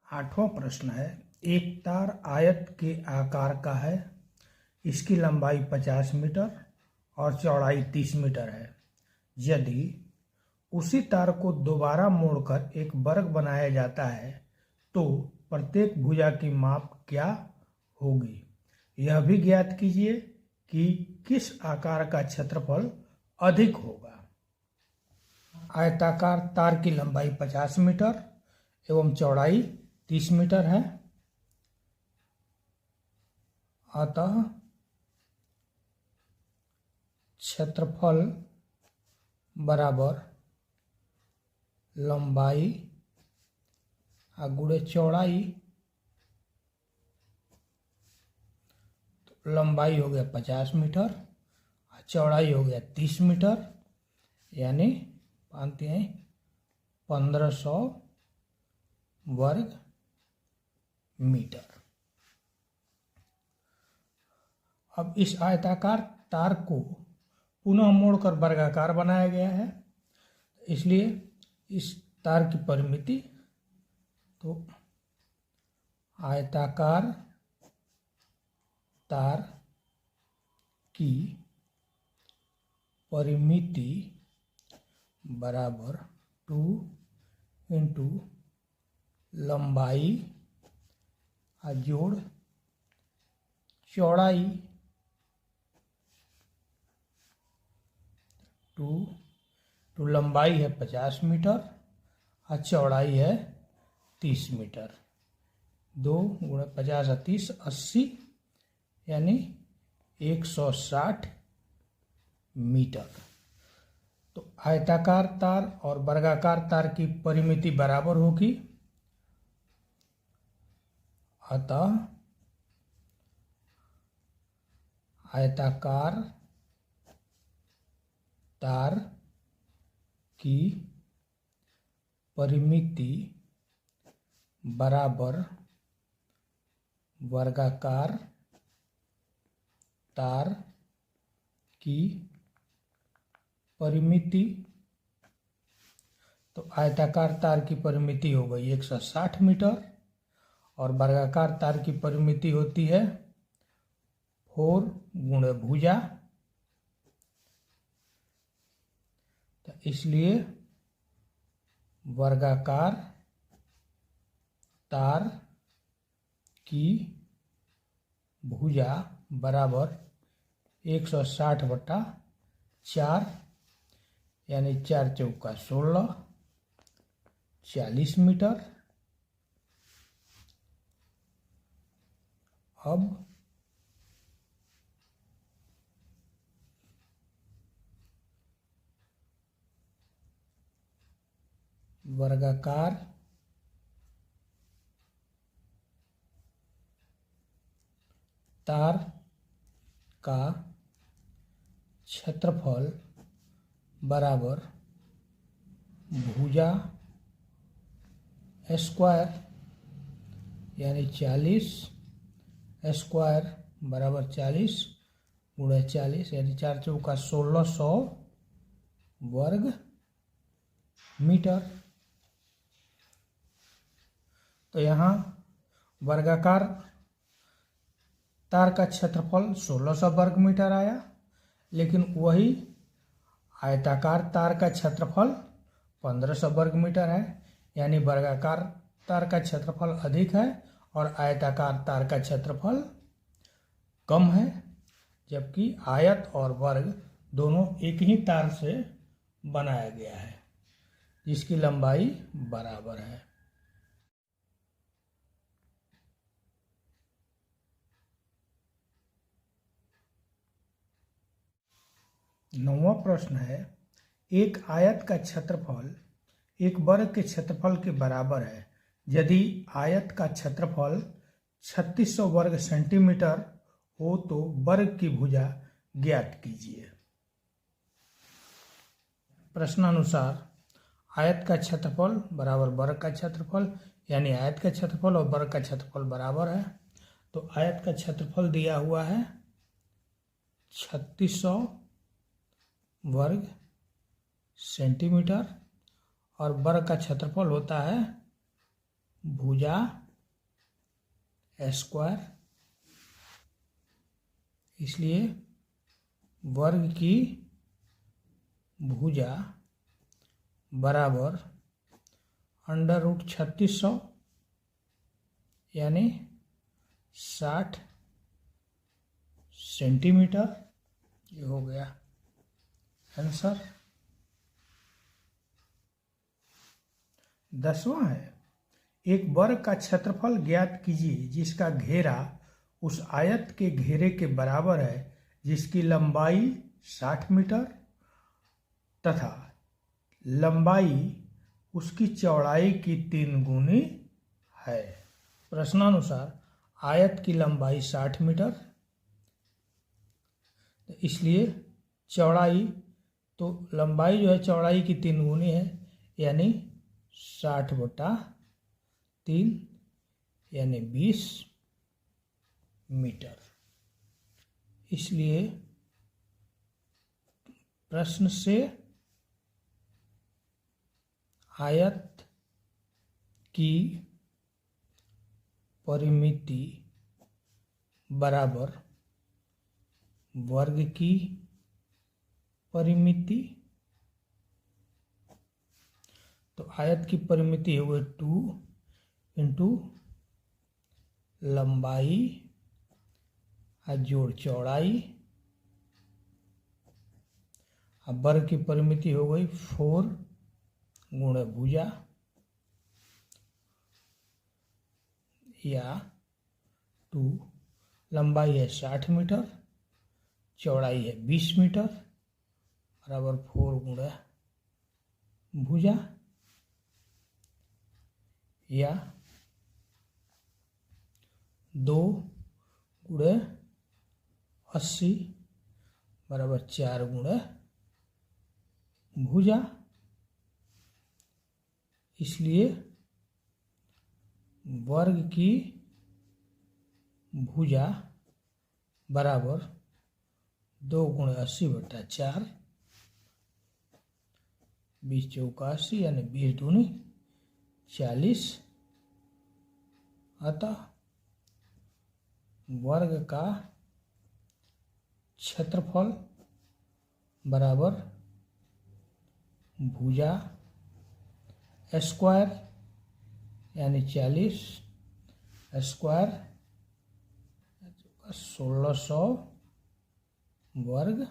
आठवां प्रश्न है, एक तार आयत के आकार का है, इसकी लंबाई 50 मीटर और चौड़ाई 30 मीटर है। यदि उसी तार को दोबारा मोड़कर एक वर्ग बनाया जाता है तो प्रत्येक भुजा की माप क्या होगी। यह भी ज्ञात कीजिए कि किस आकार का क्षेत्रफल अधिक होगा। आयताकार तार की लंबाई 50 मीटर एवं चौड़ाई 30 मीटर है, अतः क्षेत्रफल बराबर लंबाई गुणे चौड़ाई। तो लंबाई हो गया 50 मीटर, चौड़ाई हो गया 30 मीटर, यानी मानते हैं 1500 वर्ग मीटर। अब इस आयताकार तार को पुनः मोड़कर वर्गाकार बनाया गया है, इसलिए इस तार की परिमिति, तो आयताकार तार की परिमिति बराबर 2 इंटू लंबाई जोड़ चौड़ाई 2 लंबाई है 50 मीटर और चौड़ाई है 30 मीटर। 2 गुणे 50 और 30 80, यानी 160 मीटर। तो आयताकार तार और वर्गाकार तार की परिमिति बराबर होगी, अतः आयताकार तार की परिमिति बराबर वर्गाकार तार की परिमिति। तो आयताकार तार की परिमिति हो गई 160 मीटर और वर्गाकार तार की परिमिति होती है 4 गुणे भुजा। तो इसलिए वर्गाकार तार की भुजा बराबर 160/4, यानी 4 चौका 16, 40 मीटर। अब वर्गाकार तार का क्षेत्रफल बराबर भुजा स्क्वायर, यानी 40 स्क्वायर बराबर 40 गुणे 40, यानी 4 चौका 1600 वर्ग मीटर। तो यहाँ वर्गाकार तार का क्षेत्रफल 1600 वर्ग मीटर आया, लेकिन वही आयताकार तार का क्षेत्रफल 1500 वर्ग मीटर है, यानी वर्गाकार तार का क्षेत्रफल अधिक है और आयताकार तार का क्षेत्रफल कम है, जबकि आयत और वर्ग दोनों एक ही तार से बनाया गया है जिसकी लंबाई बराबर है। नौवां प्रश्न है, एक आयत का क्षेत्रफल एक वर्ग के क्षेत्रफल के बराबर है यदि आयत का क्षेत्रफल 3600 वर्ग सेंटीमीटर हो तो वर्ग की भुजा ज्ञात कीजिए। प्रश्नानुसार आयत का क्षेत्रफल बराबर वर्ग का क्षेत्रफल, यानी आयत का क्षेत्रफल और वर्ग का क्षेत्रफल बराबर है। तो आयत का क्षेत्रफल दिया हुआ है 3600 वर्ग सेंटीमीटर और वर्ग का क्षेत्रफल होता है भुजा स्क्वायर, इसलिए वर्ग की भुजा बराबर √3600 यानी 60 सेंटीमीटर। ये हो गया आंसर। 10वां है, एक वर्ग का क्षेत्रफल ज्ञात कीजिए जिसका घेरा उस आयत के घेरे के बराबर है जिसकी लंबाई 60 मीटर तथा लंबाई उसकी चौड़ाई की 3 गुनी है। प्रश्नानुसार आयत की लंबाई 60 मीटर, इसलिए चौड़ाई, तो लंबाई जो है चौड़ाई की 3 गुनी है यानी 60/3 यानी 20 मीटर। इसलिए प्रश्न से आयत की परिमिति बराबर वर्ग की परिमिति, तो आयत की परिमिति हो गई 2 इंटू लंबाई जोड़ चौड़ाई, अब वर्ग की परिमिति हो गई 4 गुणे भुजा या 2, लंबाई है 60 मीटर, चौड़ाई है 20 मीटर बराबर 4 गुणे भुजा या 2 गुणे 80 बराबर 4 गुणे भुजा। इसलिए वर्ग की भुजा बराबर 2 गुणे 80/4, 20 चौका 80 यानी 20 दूनी 40। अतः वर्ग का क्षेत्रफल बराबर भुजा स्क्वायर यानी 40 स्क्वायर 1600 वर्ग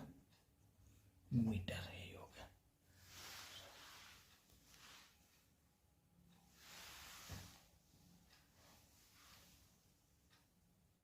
मीटर है।